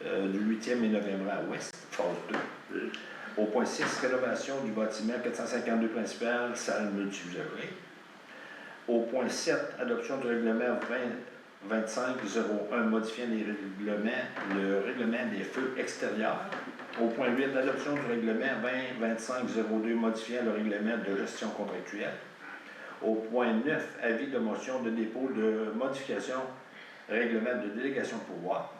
du 8e et 9e rang ouest, phase 2. Au point 6, rénovation du bâtiment 452 principal, salle multiusagerie. Au point 7, adoption du règlement 2025-01 modifiant le règlement des feux extérieurs. Au point 8, adoption du règlement 2025-02 modifiant le règlement de gestion contractuelle. Au point 9, avis de motion de dépôt de modification règlement de délégation de pouvoir.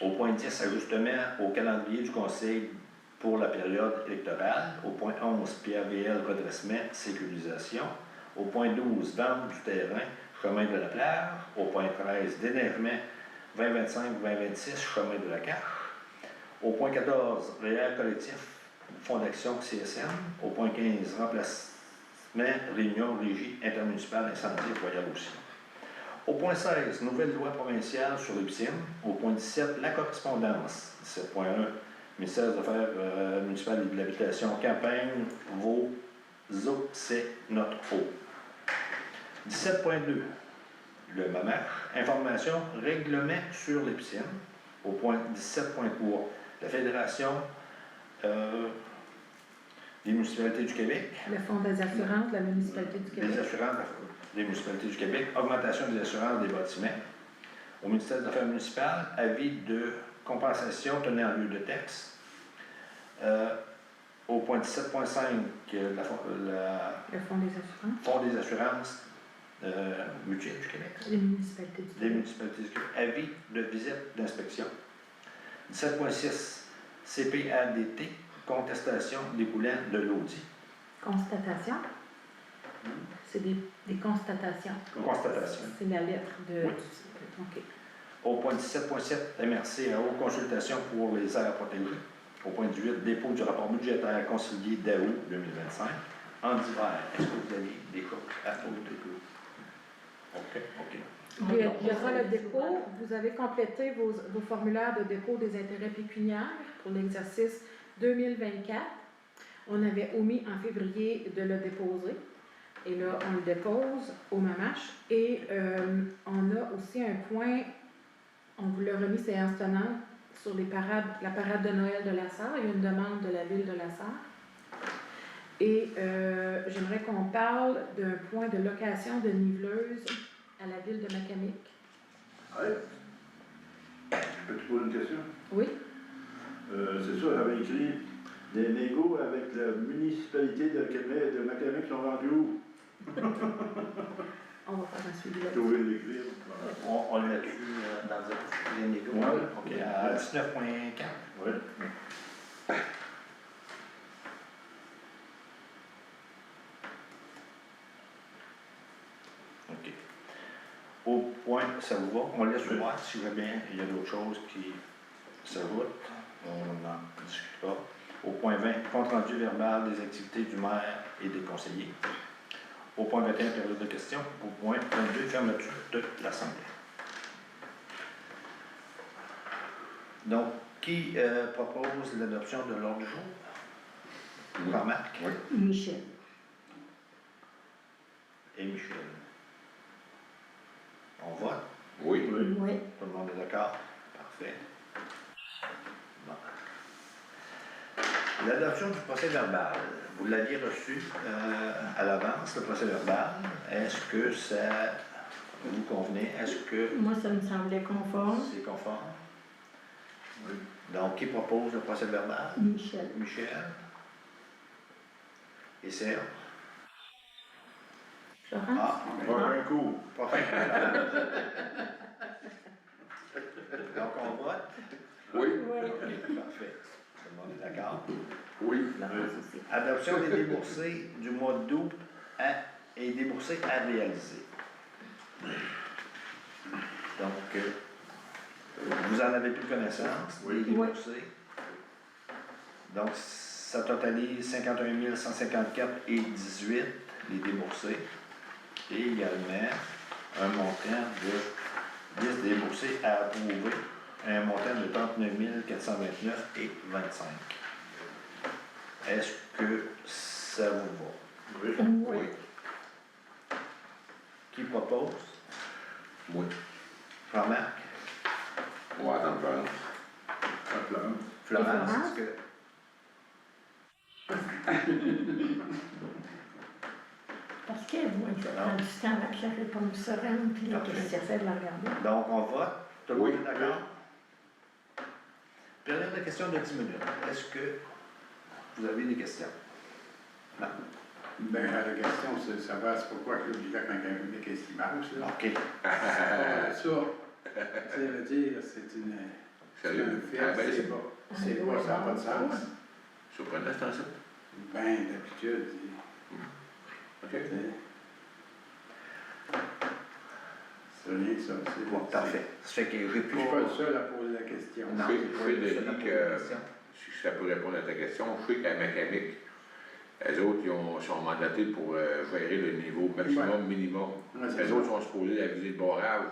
Au point 10, ajustement au calendrier du Conseil pour la période électorale. Au point 11, PAVL redressement, sécurisation. Au point 12, vente du terrain, chemin de la plage. Au point 13, déneigement 2025-2026, chemin de la Cache. Au point 14, réel collectif, fonds d'action CSM. Au point 15, remplacement, réunion, régie intermunicipale, incendie, royal aussi. Au point 16, nouvelle loi provinciale sur les piscines. Au point 17, la correspondance. 17.1, ministère des Affaires municipales et de l'Habitation, campagne, vos eaux, c'est notre eau. 17.2, le MAMACH, information, règlement sur les piscines. Au point 17.3, la Fédération des municipalités du Québec. Le Fonds des assurances de la municipalité du Québec. Les assurances des municipalités du Québec, augmentation des assurances des bâtiments. Au ministère des Affaires municipales, avis de compensation tenant lieu de texte. Au point 17.5, le Fonds des assurances. Fonds des assurances mutuelles du Québec. Les municipalités du Québec. Les municipalités du Québec. Avis de visite d'inspection. 17.6, CPADT, contestation découlant de l'audit. Constatation. C'est des constatations. Constatation. C'est la lettre de... Oui. OK. Au point 17.7, MRC en haut, consultation pour les aires protégées. Au point 18, dépôt du rapport budgétaire concilié d'août 2025. En divers, est-ce que vous avez des choses à ajouter? OK. Il y aura le dépôt. Vous avez complété vos formulaires de dépôt des intérêts pécuniaires pour l'exercice 2024. On avait omis en février de le déposer. Et là, on le dépose au MAMACH. Et on a aussi un point, on vous l'a remis séance tenante, sur la parade de Noël de la Sarre. Il y a une demande de la ville de la Sarre. Et j'aimerais qu'on parle d'un point de location de niveleuse à la ville de Macamic. Oui. Peux-tu poser une question? Oui. C'est ça, j'avais écrit des négos avec la municipalité de Québec, de Macamic sont rendus où? On va faire un suivi Tu pouvais l'écrire. On l'a vu dans les négos. Ouais. OK, à 19.4. Oui. OK. Au point, ça vous va? On laisse voir si jamais il y a d'autres choses qui s'ajoutent. On en discutera. Au point 20, compte rendu verbal des activités du maire et des conseillers. Au point 21, période de questions. Au point 22, fermeture de l'Assemblée. Donc, qui propose l'adoption de l'ordre du jour? Jean-Marc? Oui. Michel. Et Michel. On vote? Oui. Oui. Tout le monde est d'accord? Parfait. Bon. L'adoption du procès verbal. Vous l'aviez reçu à l'avance, le procès verbal. Est-ce que ça vous convenait? Est-ce que Moi, ça me semblait conforme. c'est conforme? Oui. Donc, qui propose le procès verbal? Michel. Michel. Et Serge? Florence? Ah, Pas un coup. parfait. Donc, on vote? Oui. OK, parfait. Tout le monde est d'accord? Oui. Florence aussi. Adoption des déboursés du mois d'août et déboursés à réaliser. Donc, vous en avez plus connaissance, Oui. des déboursés. Donc, ça totalise 51 154,18 les déboursés. Et également, un montant de 10 déboursés à approuver, un montant de 39 429,25. Est-ce que ça vous va? Oui. Oui. Qui propose? Oui. Jean-Marc? On va attendre. Florence, Florence? est-ce que... Parce qu'elle voit que ça prend du temps avec la réponse sereine puis les Ok. questions. J'essaie de la regarder. Donc, on vote. Tout le monde Oui. est d'accord? Période de questions de 10 minutes. Est-ce que vous avez des questions? Non. Ben, la question, c'est de savoir c'est pourquoi que le lac Macamic est si basse, là. OK. Ça, tu veut dire, c'est une... C'est Sérieux? un fait, Ah, ben, c'est pas, ça n'a pas de sens. Surprenant, c'est ça. Ben, d'habitude, OK. c'est rien que ça. Bon, parfait. Ça fait que j'ai Je plus suis pas le seul à poser la question. Non, Je sais, c'est pas je sais, le seul à Denis, poser que- la question. Si ça peut répondre à ta question, je sais qu'à Macamic, les autres, ils sont mandatés pour gérer le niveau maximum, minimum. Ouais, c'est Les ça. autres sont supposés aviser le barrage.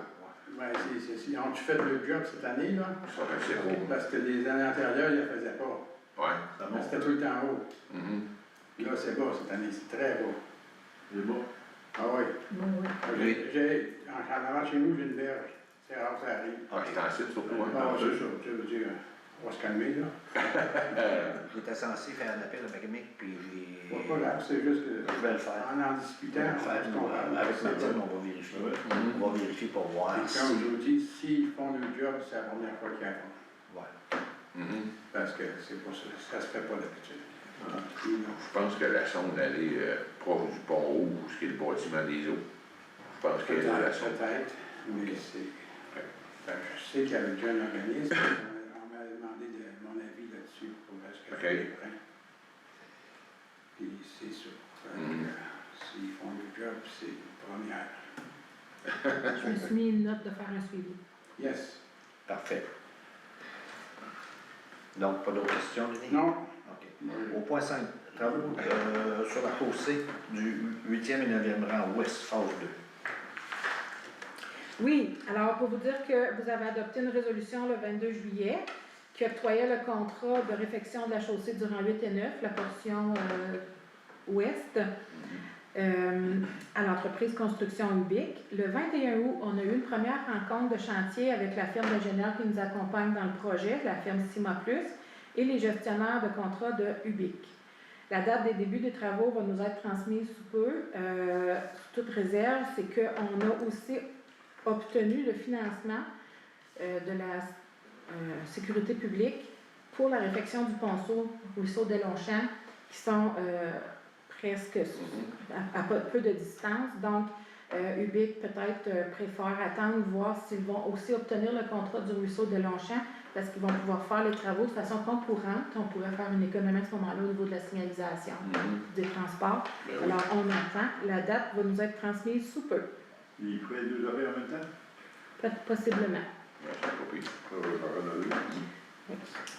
Ben, ont-tu fait le job cette année, là? Ça, ben, c'est beau. Parce que les années antérieures, ils ne le faisaient pas. Ouais. Ça Mais monte. c'était tout le temps haut. Mhm. Là, c'est bas cette année, c'est très bas. C'est bon. Ah oui. Oui, oui. En avant chez nous, j'ai une berge. C'est rare que ça arrive. Ah, c'est en site surtout, hein. Ah, c'est ça. Je veux dire, on va se calmer, là. J'étais censé faire un appel à Macamic, puis j'ai... Pas grave, c'est juste que, Je vais le faire. en Je discutant, vais le faire. on comprend. Avec Martine, on va vérifier. Ouais. Mhm. On va vérifier pour voir Et si... comme je vous dis, s'ils font le job, c'est la première fois qu'ils en font. Ouais. Mhm. Parce que c'est pas ça, ça se fait pas d'habitude. Puis, non. Je pense que la sonde, elle est proche du pont rouge, ce qui est le bâtiment des eaux. Je pense qu'elle est la Peut-être, sonde. peut-être, mais c'est... Ben, je sais qu'il y avait déjà un organisme, on m'a demandé mon avis là-dessus pour ce que Ok. je prends. Puis c'est ça. Fait que, Mhm. s'ils font le job, c'est une première. Je me suis mis une note de faire un suivi. Yes. Parfait. Donc, pas d'autres questions, Denis? Non? OK. Au point 5, travaux sur la chaussée du 8e et 9e rang ouest, phase 2. Oui, alors pour vous dire que vous avez adopté une résolution le 22 juillet qui octroyait le contrat de réfection de la chaussée du rang 8 et 9, la portion ouest, à l'entreprise Construction Ubic. Le 21 août, on a eu une première rencontre de chantier avec la firme d'ingénieurs qui nous accompagne dans le projet, la firme Cima Plus, et les gestionnaires de contrat de Ubic. La date des débuts des travaux va nous être transmise sous peu. Toute réserve, c'est qu'on a aussi obtenu le financement de la sécurité publique pour la réfection du ponceau ruisseau de Longchamp, qui sont presque à peu de distance. Donc, Ubic peut-être préfère attendre, voir s'ils vont aussi obtenir le contrat du ruisseau de Longchamp, parce qu'ils vont pouvoir faire les travaux de façon concurrente. On pourrait faire une économie à ce moment-là au niveau de la signalisation, Mhm. des transports. Ben oui. Alors, on attend. La date va nous être transmise sous peu, Il ferait les deux oreilles en même temps? possiblement. Ouais, c'est pas pire.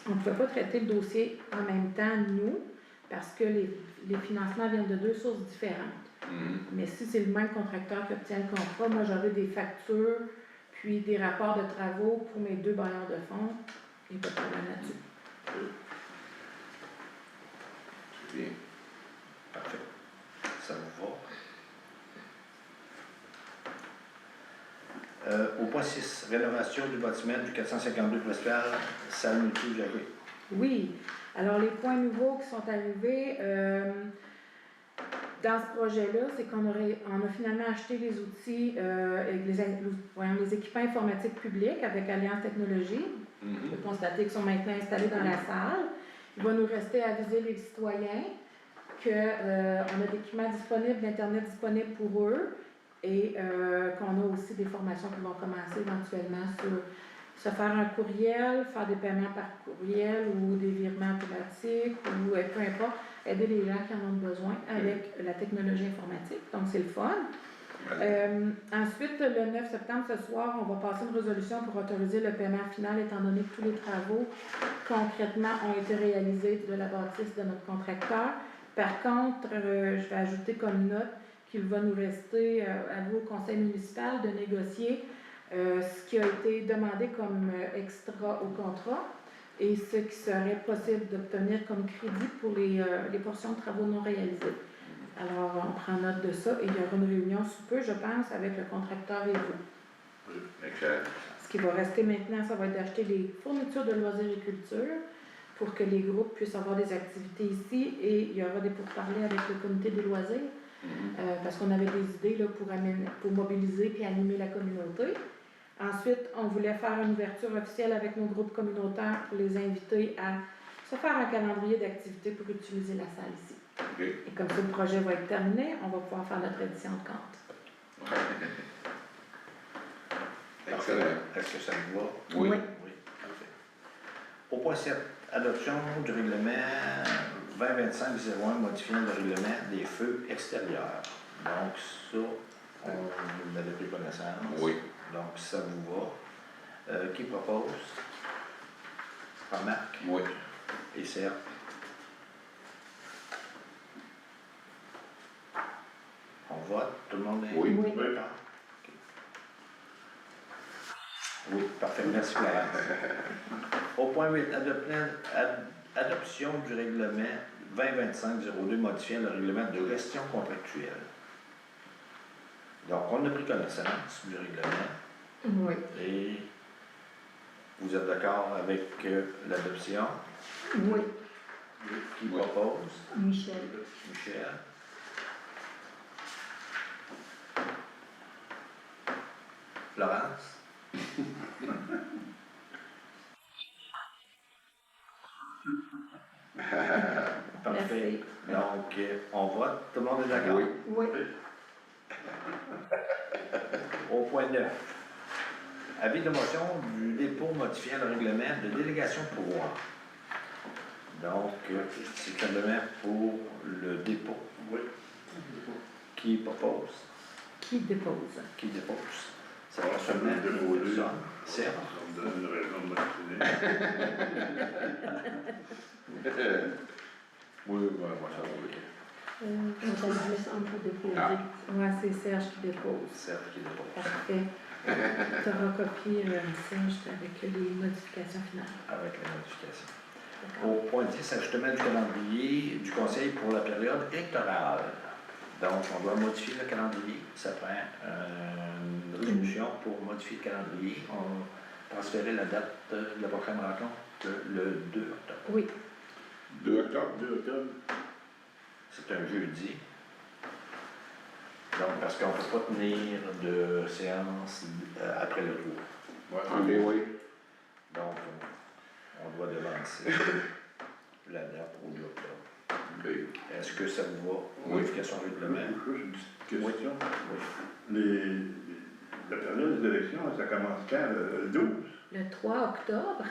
On ne pouvait pas traiter le dossier en même temps, nous, parce que les financements viennent de deux sources différentes. Mhm. Mais si c'est le même contracteur qui obtient le contrat, moi j'aurai des factures, puis des rapports de travaux pour mes deux bailleurs de fonds. Il n'y a pas de problème là-dessus. C'est bien. Parfait. Ça vous va? Au point 6, rénovation du bâtiment du 452 principal, salle multi-gérée. Oui. Alors, les points nouveaux qui sont arrivés dans ce projet-là, c'est qu'on a finalement acheté les outils, les équipements informatiques publics avec Alliance Technologies. On Mhm. peut constater qu'ils sont maintenant installés dans la salle. Il va nous rester à aviser les citoyens qu'on a des équipements disponibles, l'Internet disponible pour eux et qu'on a aussi des formations qui vont commencer éventuellement sur se faire un courriel, faire des paiements par courriel ou des virements automatiques ou peu importe, aider les gens qui en ont besoin avec la technologie informatique. Donc, c'est le fun. Ensuite, le 9 septembre, ce soir, on va passer une résolution pour autoriser le paiement final, étant donné que tous les travaux concrètement ont été réalisés de la bâtisse de notre contracteur. Par contre, je vais ajouter comme note qu'il va nous rester à vous au conseil municipal de négocier ce qui a été demandé comme extra au contrat et ce qui serait possible d'obtenir comme crédit pour les portions de travaux non réalisés. Alors, on prend note de ça et il y aura une réunion sous peu, je pense, avec le contracteur et vous. Excellent. Ce qui va rester maintenant, ça va être d'acheter les fournitures de loisiriculture, pour que les groupes puissent avoir des activités ici et il y aura des pourparlers avec le comité des loisirs. Parce qu'on avait des idées là, pour mobiliser et animer la communauté. Ensuite, on voulait faire une ouverture officielle avec nos groupes communautaires pour les inviter à se faire un calendrier d'activités pour utiliser la salle ici. OK. Et comme ça, le projet va être terminé, on va pouvoir faire notre édition de compte. Excellent. Est-ce que ça vous va? Oui. Oui, parfait. Au point 7, adoption du règlement 2025-01 modifiant le règlement des feux extérieurs. Donc ça, on en avait pris connaissance. Oui. Donc ça vous va. Qui propose? Par Marc Oui. et Serge. On vote, tout le monde est Oui. Oui. d'accord? Ok. Oui, parfait, merci Florence. Au point 8, adoption du règlement 2025-02 modifiant le règlement de gestion contractuelle. Donc, on a pris connaissance du règlement Oui. et vous êtes d'accord avec l'adoption? Oui. Qui propose? Michel. Michel. Florence? Parfait. Merci. Donc, on vote. Tout le monde est d'accord? Oui. Oui. Au point 9. Avis de motion du dépôt modifiant le règlement de délégation de pouvoir. Donc, c'est simplement pour le dépôt. Oui. Qui propose? Qui dépose? Qui dépose? Ça va seulement Déposer. ça. Serge? Ça me donne une raison de m'obstiner. Oui, moi, ça va. On t'a juste un peu déposé. Ah. Ouais, c'est Serge qui dépose. Serge qui dépose. Parfait. Tu auras copié Serge avec les modifications finales. Avec la modification. D'accord. Au point 10, ajustement du calendrier du Conseil pour la période électorale. Donc, on doit modifier le calendrier. Ça prend une résolution pour modifier le calendrier. On transférer la date de la prochaine rencontre le 2 octobre. Oui, 2 octobre. 2 octobre. C'est un jeudi. Donc, parce qu'on ne peut pas tenir de séance après le tour. OK, oui. Donc, on doit devancer la date au 2 octobre. OK. Est-ce que ça vous va? Oui. Modification règlement? Juste une petite question. Oui. La période des élections, ça commence quand? Le 12? le 3 octobre.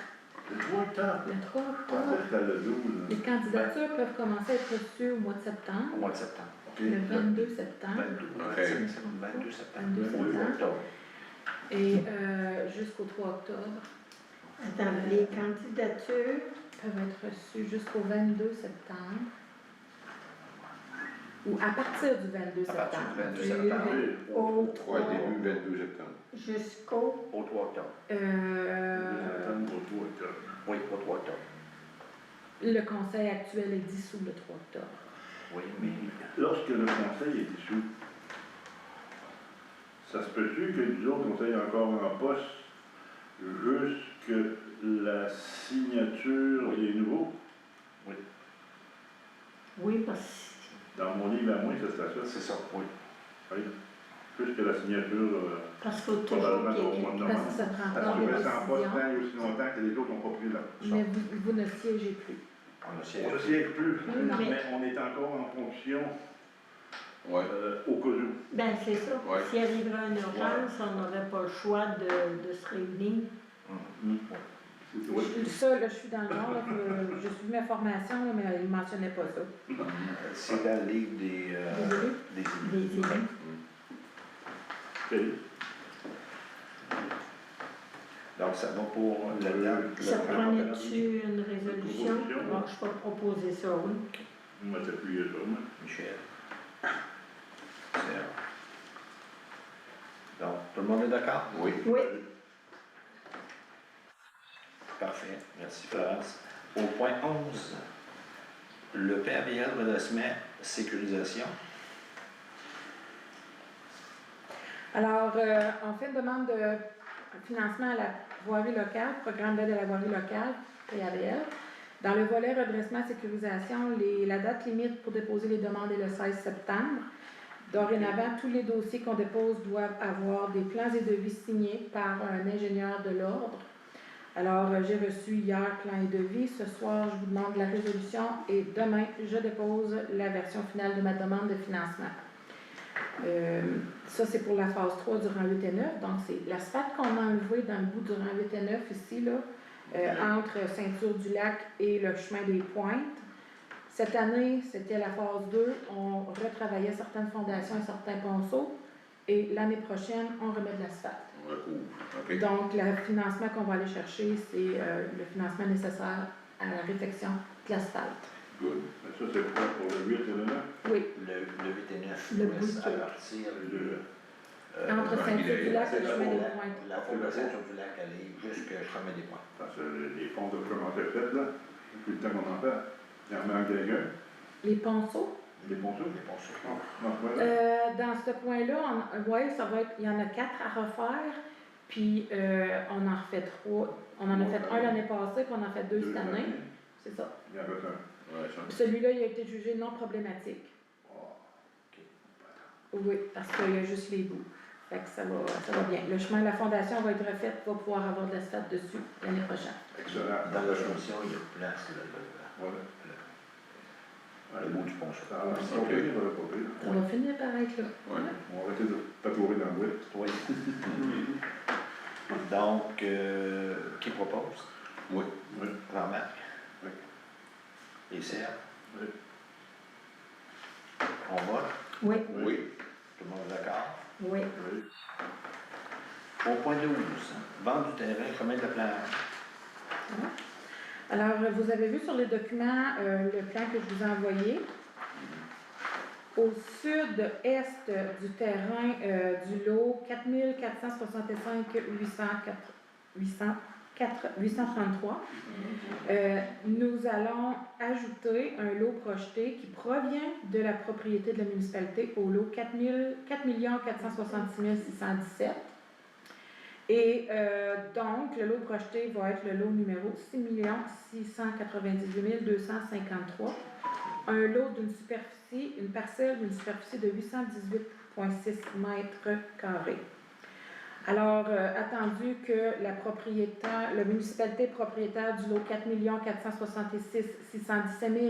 Le 3 octobre. Le 3 Je octobre. pensais que c'était le 12. Les candidatures peuvent commencer à être reçues au mois de septembre, Au mois de septembre. OK. le 22 septembre, 22 septembre. 22 Oui, septembre. octobre. et jusqu'au 3 octobre Attends, les candidatures, peuvent être reçues jusqu'au 22 septembre. Ou à partir du 22 À partir septembre. du 22 septembre. au 3 début 22 septembre. jusqu'au, Au 3 octobre. Septembre au 3 octobre. Oui, au 3 octobre. Le conseil actuel est dissous le 3 octobre. Oui, mais Lorsque le conseil est dissous, ça se peut-tu que nous autres, conseil encore en poste jusque la signature des nouveaux? oui, parce Dans mon livre à moi, ça serait ça. c'est ça, oui. Oui. Jusque la signature, parce qu'il faut toujours probablement qu'il y au ait mois de Parce que novembre. ça prend Parce encore que des je reste en poste décisions, tant et aussi longtemps que les autres n'ont pas pris là. mais vous ne siégez plus. On a On ne siège plus, Non. mais on est encore en fonction Ouais. au cas où. Ben, c'est ça. Ouais. S'il arriverait une urgence, on n'aurait pas le choix de se réunir. Oui. Ça, là, je suis dans le genre, là, je suis ma formation, là, mais il ne mentionnait pas ça. C'est dans le livre des Des élus? des Des élus. OK. Donc, ça va pour la date. Ça le prenait-tu une résolution? Proposition, Bon, je peux proposer ça, oui. On va t'appuyer ça, moi. Michel. Serge. Donc, tout le monde est d'accord? Oui. Oui. Parfait. Merci, Florence. Au point 11, le PABL redressement sécurisation. Alors, on fait une demande de financement à la voirie locale, programme d'aide à la voirie locale, PABL. Dans le volet redressement sécurisation, la date limite pour déposer les demandes est le 16 septembre. Dorénavant, tous les dossiers qu'on dépose doivent avoir des plans et devis signés par un ingénieur de l'ordre. Alors, j'ai reçu hier plan et devis. Ce soir, je vous demande la résolution et demain, je dépose la version finale de ma demande de financement. Ça, c'est pour la phase 3 du rang 8 et 9. Donc, c'est l'asphalte qu'on a enlevé dans le bout du rang 8 et 9 ici, là, entre Ceinture-du-Lac et le chemin des Pointes. Cette année, c'était la phase 2. On retravaillait certaines fondations et certains ponceaux. Et l'année prochaine, on remet de l'asphalte. On recouvre. OK. Donc, le financement qu'on va aller chercher, c'est le financement nécessaire à la réfection de l'asphalte. Good. Ça, c'est quoi pour le 8 et le 9? Oui, Le 8 et 9, Le ouest, bout à de- partir de... entre Ceinture-du-Lac et le chemin des la, Pointes. la fondation du lac, elle est jusqu'au chemin des Pointes. Parce que les ponts doivent commencer à faire, là. Depuis le temps qu'on en fait. Il y en manque quelqu'un. Les ponceaux. Les ponceaux? Les ponceaux. Non, voilà. Dans ce point-là, ouais, ça va être, il y en a 4 à refaire, puis on en refait 3. On en a fait un l'année passée, puis on en a fait 2 cette année. C'est ça. Il y en a un. Ouais, ça. Celui-là, il a été jugé non problématique. Oh, Oui, parce qu'il y a juste les bouts. Fait que ça va bien. Le chemin de la fondation va être refait, va pouvoir avoir de l'asphalte dessus l'année prochaine. excellent. Dans la solution, il y a de place, Voilà. le bout du ponceau. Ça va finir par le papier. Ça va finir par être là. Ouais. On va arrêter de patrouiller dans le bois. Oui. Donc, qui propose? Oui. Oui. Jean-Marc? Oui. Et Serge? Oui. On vote? Oui, Oui. Tout le monde est d'accord? oui. Oui. Au point 12, vente du terrain, chemin de la plage. Alors, vous avez vu sur les documents le plan que je vous ai envoyé. Au sud-est du terrain du lot 4465 833, nous allons ajouter un lot projeté qui provient de la propriété de la municipalité au lot 4 466 617. Et donc, le lot projeté va être le lot numéro 6 698 253. Un lot d'une superficie, une parcelle d'une superficie de 818,6 mètres carrés. Alors, attendu que la municipalité propriétaire du lot 4 466 617 000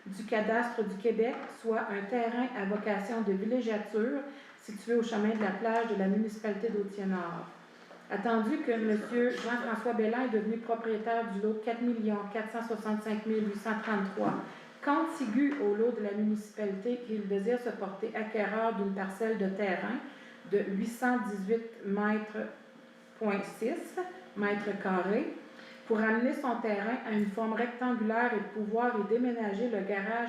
du cadastre du Québec soit un terrain à vocation de villégiature situé au chemin de la plage de la municipalité d'Authier-Nord. Attendu que M. Jean-François Bellin est devenu propriétaire du lot 4 465 833, contigu au lot de la municipalité qu'il désire se porter acquéreur d'une parcelle de terrain de 818,6 mètres carrés, pour amener son terrain à une forme rectangulaire et pouvoir y déménager le garage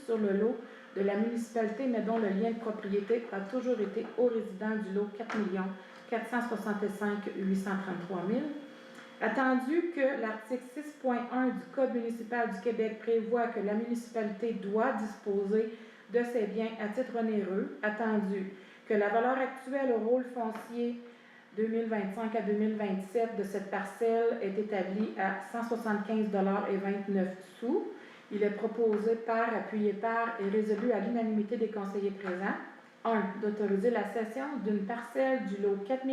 sur le lot de la municipalité, mais dont le lien de propriété a toujours été au résident du lot 4 465 833 000. Attendu que l'article 6.1 du Code municipal du Québec prévoit que la municipalité doit disposer de ses biens à titre onéreux, attendu que la valeur actuelle au rôle foncier 2025 à 2027 de cette parcelle est établie à 175,29 $, il est proposé par, appuyé par et résolu à l'unanimité des conseillers présents. 1. D'autoriser la cession d'une parcelle du lot 4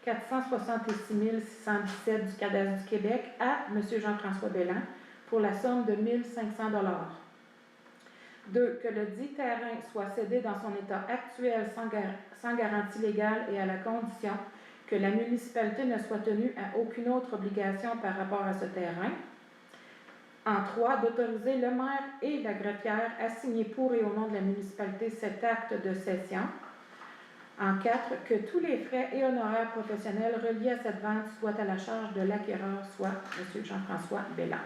466 617 du cadastre du Québec à M. Jean-François Bellin pour la somme de 1 500 $. 2. Que le dit terrain soit cédé dans son état actuel sans garantie légale et à la condition que la municipalité ne soit tenue à aucune autre obligation par rapport à ce terrain. En 3, d'autoriser le maire et la greffière à signer pour et au nom de la municipalité cet acte de cession. En 4, que tous les frais et honoraires professionnels reliés à cette vente soient à la charge de l'acquéreur, soit M. Jean-François Bellin.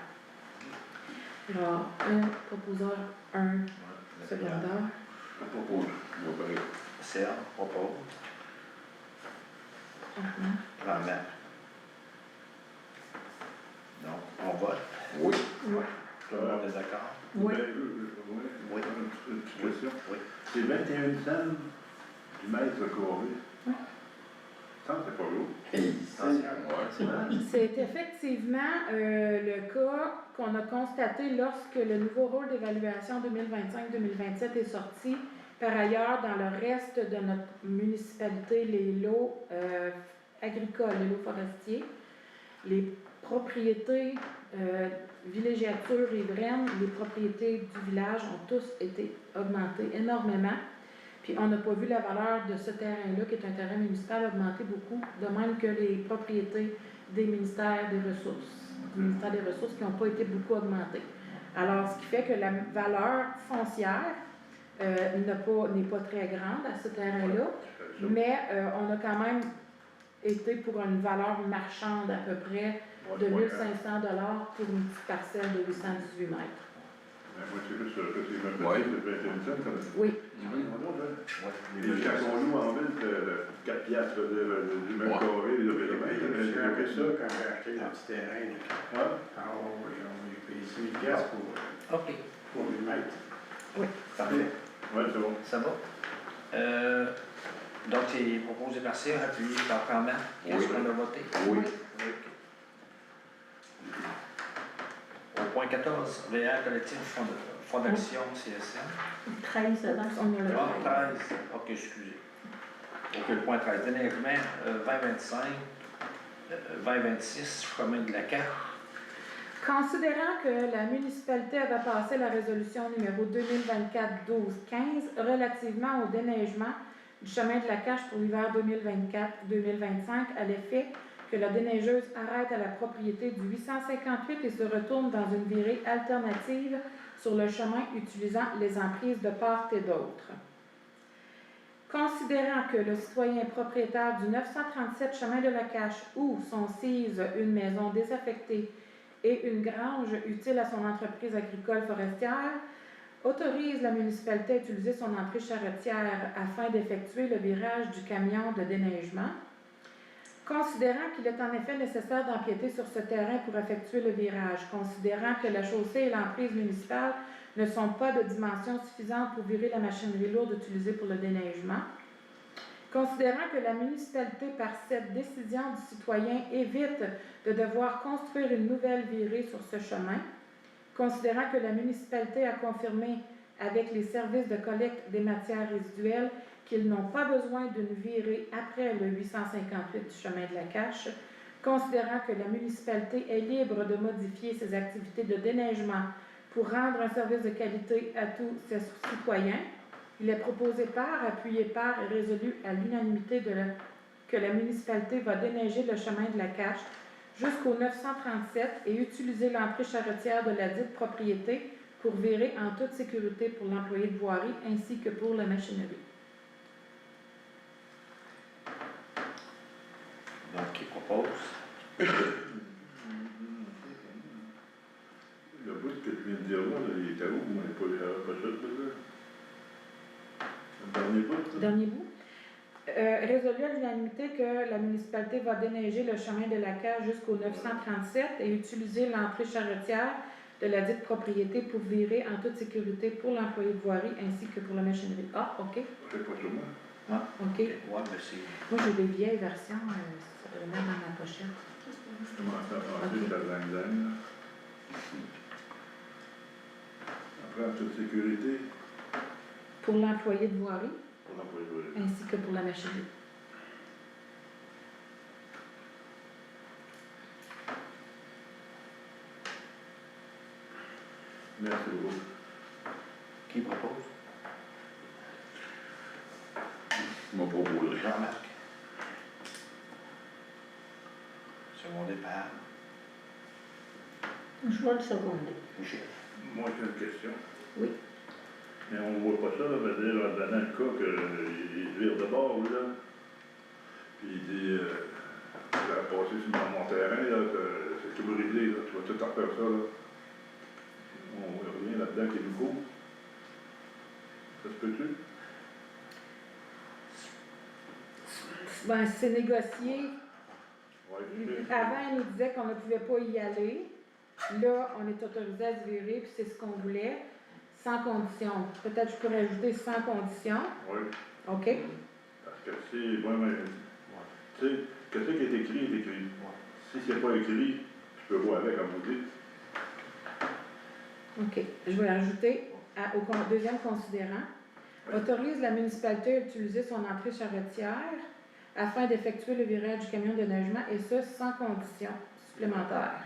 Alors, un proposeur, un secondaire. Je propose. On va parler. Serge propose. Jean-Marc. Donc, on vote. Oui. Tout le monde est d'accord? Oui. Oui. Oui. Une petite question. Oui. C'est 21 cents du mètre carré. Oui. Ça, c'est pas lourd. Ouais. C'est effectivement le cas qu'on a constaté lorsque le nouveau rôle d'évaluation 2025-2027 est sorti. Par ailleurs, dans le reste de notre municipalité, les lots agricoles, les lots forestiers, les propriétés, villégiatures riveraines, les propriétés du village ont tous été augmentées énormément. Puis on n'a pas vu la valeur de ce terrain-là, qui est un terrain municipal, augmenter beaucoup, de même que les propriétés des ministères des Ressources, du ministère des Ressources qui n'ont pas été beaucoup augmentées. Alors, ce qui fait que la valeur foncière n'est pas très grande à ce terrain-là, mais on a quand même été pour une valeur marchande à peu près de 1 500 $ pour une petite parcelle de 818 mètres. Moi, c'est juste que c'est même Ouais. petit, c'est 21 cents, quand même. Oui. Et quand on loue en ville, c'est 4 piastres du même Ouais. carré, J'ai payé ça quand j'ai acheté le petit terrain. Ouais. Ah oui, j'ai payé 6 piastres OK, pour 8 mètres. parfait. Ouais, c'est bon. Ça va? Donc, c'est proposé par C, appuyé par Carmen. Est-ce Oui. qu'on a voté? Oui. Au point 14, réel collectif fonds d'action CSN. 13 avant. On a le Ah, 13, ok, excusez. Ok, le point 13, déneigement 2025, 2026, chemin de la carte. Considérant que la municipalité avait passé la résolution numéro 2024-12-15 relativement au déneigement du chemin de la Cache pour l'hiver 2024-2025, à l'effet que la déneigeuse arrête à la propriété du 858 et se retourne dans une virée alternative sur le chemin utilisant les emprises de part et d'autre. Considérant que le citoyen propriétaire du 937 chemin de la Cache où sont sises une maison désaffectée et une grange utile à son entreprise agricole forestière, autorise la municipalité à utiliser son entrée charretière afin d'effectuer le virage du camion de déneigement. Considérant qu'il est en effet nécessaire d'empiéter sur ce terrain pour effectuer le virage, considérant que la chaussée et l'emprise municipale ne sont pas de dimension suffisante pour virer la machinerie lourde utilisée pour le déneigement, considérant que la municipalité, par cette décision du citoyen, évite de devoir construire une nouvelle virée sur ce chemin, considérant que la municipalité a confirmé avec les services de collecte des matières résiduelles qu'ils n'ont pas besoin d'une virée après le 858 du chemin de la Cache, considérant que la municipalité est libre de modifier ses activités de déneigement pour rendre un service de qualité à tous ses citoyens, il est proposé par, appuyé par et résolu à l'unanimité que la municipalité va déneiger le chemin de la Cache jusqu'au 937 et utiliser l'entrée charretière de la dite propriété pour virer en toute sécurité pour l'employé de voirie ainsi que pour la machinerie. Donc, qui propose? Le bout que tu viens de dire là, il était où? On n'est pas ça, là? Le dernier bout, là? Dernier bout. Résolu à l'unanimité que la municipalité va déneiger le chemin de la Cage jusqu'au 937 et utiliser l'entrée charretière de la dite propriété pour virer en toute sécurité pour l'employé de voirie ainsi que pour la machinerie. Ah, OK. C'est pas sur moi. Ah, OK. Ouais, mais c'est. Moi, j'ai des vieilles versions, ça doit mettre dans ma pochette. Je commence à penser à la zang-zang, là. Après, en toute sécurité, Pour l'employé de voirie pour l'employé de voirie. ainsi que pour la machinerie. Merci beaucoup. Qui propose? Je m'en proposerai. Jean-Marc. Secondé par Je vais le seconder. Michel. Moi, j'ai une question. Oui. Mais on ne voit pas ça, là, veut dire, dans le cas qu'il vire de bord, là, puis il dit, tu vas passer sur mon terrain, là, c'est tout brisé, là, tu vas tout refaire ça, là. On ne voit rien là-dedans qui nous couvre. Ça se peut-tu? Ben, c'est négocié. Oui, je sais. Avant, il nous disait qu'on ne pouvait pas y aller. Là, on est autorisé à se virer, puis c'est ce qu'on voulait, sans condition. Peut-être que je pourrais ajouter sans condition. Oui. OK? Parce que si, moi, tu sais, Qu'est-ce qui est écrit est écrit. Si c'est pas écrit, tu peux voir avec, comme vous dites. OK. Je vais ajouter au deuxième considérant. Autorise la municipalité à utiliser son entrée charretière afin d'effectuer le virage du camion de déneigement et ce, sans condition supplémentaire.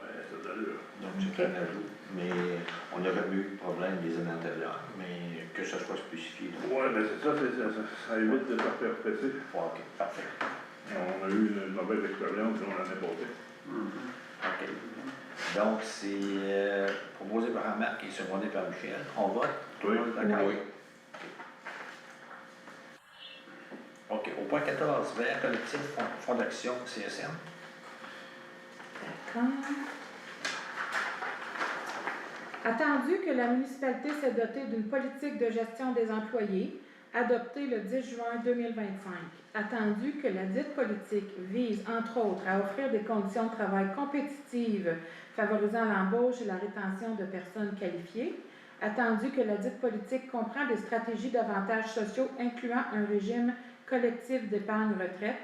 Ouais, ça a de l'allure. Donc, c'est un ajout. Mais on n'aurait pas eu de problème des années antérieures, mais que ce soit spécifié. là. Ouais, mais c'est ça, ça évite de s'interpréter. OK, parfait. On a eu une mauvaise expérience l'année passée. OK. Donc, c'est proposé par Marc et secondé par Michel. On vote? Tout le monde est d'accord? Oui. OK. Au point 14, vert collectif, fonds d'action, CSM. D'accord. Attendu que la municipalité s'est dotée d'une politique de gestion des employés adoptée le 10 juin 2025. Attendu que la dite politique vise, entre autres, à offrir des conditions de travail compétitives favorisant l'embauche et la rétention de personnes qualifiées. Attendu que la dite politique comprend des stratégies d'avantages sociaux incluant un régime collectif d'épargne retraite.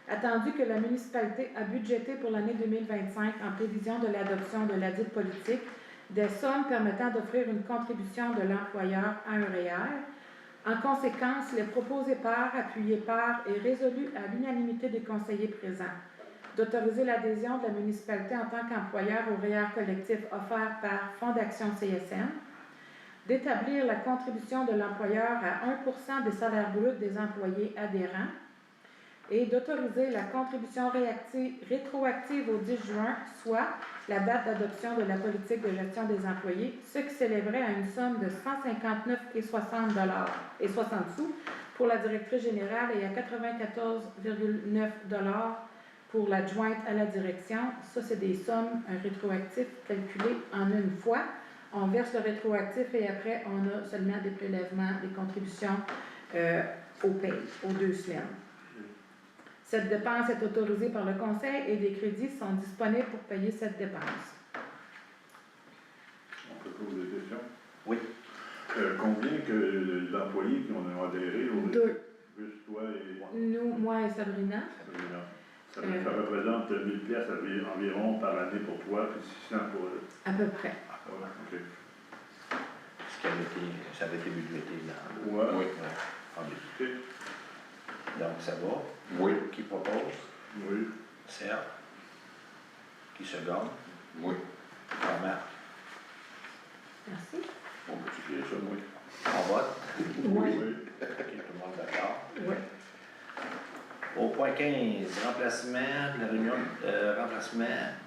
Attendu que la municipalité a budgété pour l'année 2025 en prévision de l'adoption de la dite politique des sommes permettant d'offrir une contribution de l'employeur à un REER. En conséquence, les proposés par, appuyés par et résolus à l'unanimité des conseillers présents d'autoriser l'adhésion de la municipalité en tant qu'employeur au REER collectif offert par Fonds d'action CSM, d'établir la contribution de l'employeur à 1% des salaires bruts des employés adhérents et d'autoriser la contribution rétroactive au 10 juin, soit la date d'adoption de la politique de gestion des employés, ce qui s'élèverait à une somme de 159,60 pour la directrice générale et à 94,9 pour l'adjointe à la direction. Ça, c'est des sommes, un rétroactif calculé en une fois. On verse le rétroactif et après, on a seulement des prélèvements, des contributions au paye, aux 2 semaines. Cette dépense est autorisée par le Conseil et des crédits sont disponibles pour payer cette dépense. On peut poser des questions? Oui. Combien que d'employés qui ont adhéré au 2. Juste toi et moi? Nous, moi et Sabrina. Ça représente 1000 pièces environ par année pour toi, puis 600 pour eux. À peu près. Ouais, OK. Ce qui avait été, ça avait été budgété dans Ouais. Oui. en début. OK. Donc, ça va. Oui. Qui propose? Oui. Serge. Qui seconde? Oui. Marc. Merci. On peut écrire ça, oui. On vote? Oui. OK, tout le monde d'accord. Oui. Au point 15, remplacement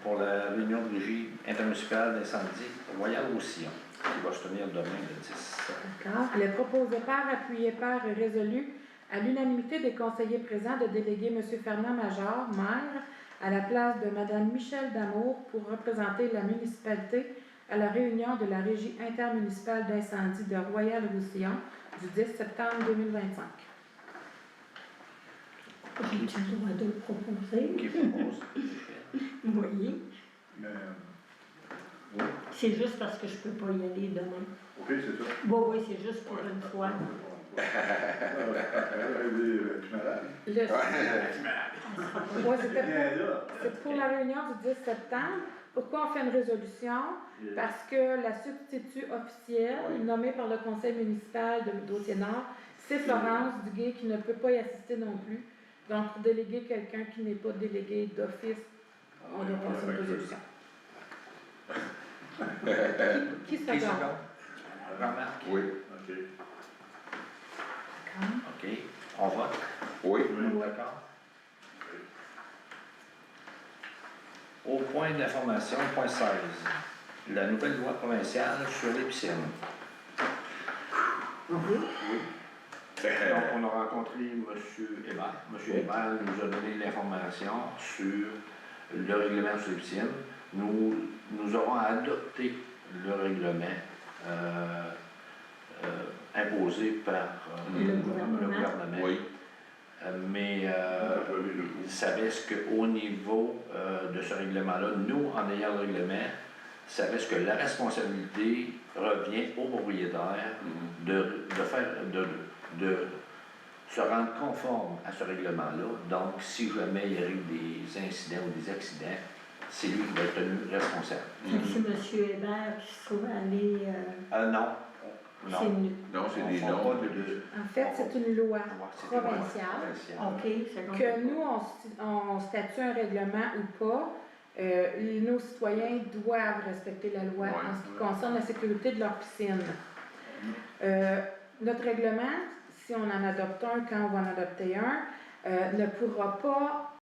pour la réunion de régie intermunicipale d'incendie Royal Roussillon, qui va se tenir demain le 10. D'accord. Il est proposé par, appuyé par et résolu à l'unanimité des conseillers présents de déléguer M. Fernand Major, maire, à la place de Mme Michèle Damour pour représenter la municipalité à la réunion de la régie intermunicipale d'incendie de Royal Roussillon du 10 septembre 2025. J'ai-tu le droit de le proposer? Qui propose? Michel. Oui. Mais, Oui. C'est juste parce que je ne peux pas y aller demain. OK, c'est ça. Bon, oui, c'est juste pour une fois. Ouais, c'est pour la réunion du 10 septembre. Pourquoi on fait une résolution? Parce que la substitut officielle nommée par le conseil municipal de Dossier-Nord, c'est Florence Duguay qui ne peut pas y assister non plus. Donc, pour déléguer quelqu'un qui n'est pas délégué d'office, on doit passer une résolution. Qui Qui seconde? seconde? Remarque. Oui. OK. OK. On vote? Oui. D'accord. Au point d'information, point 16, la nouvelle loi provinciale sur les piscines. Donc, on a rencontré M. Hébert. M. Hébert nous a donné l'information sur le règlement sur les piscines. Nous aurons adopté le règlement imposé par Le gouvernement. Oui. Mais il savait ce qu'au niveau de ce règlement-là, nous, en ayant le règlement, savait ce que la responsabilité revient au propriétaire de se rendre conforme à ce règlement-là. Donc, si jamais il arrive des incidents ou des accidents, c'est lui qui va être tenu responsable. Fait que c'est M. Hébert qui se trouve aller. Non. C'est Non. une. Non, c'est On des fera noms. pas de- En fait, c'est une loi c'est une loi provinciale. OK, c'est donc. Que nous, on statue un règlement ou pas, nos citoyens doivent respecter la loi Ouais, en ce qui ouais. concerne la sécurité de leur piscine. Notre règlement, si on en adopte un, quand on va en adopter un, ne pourra pas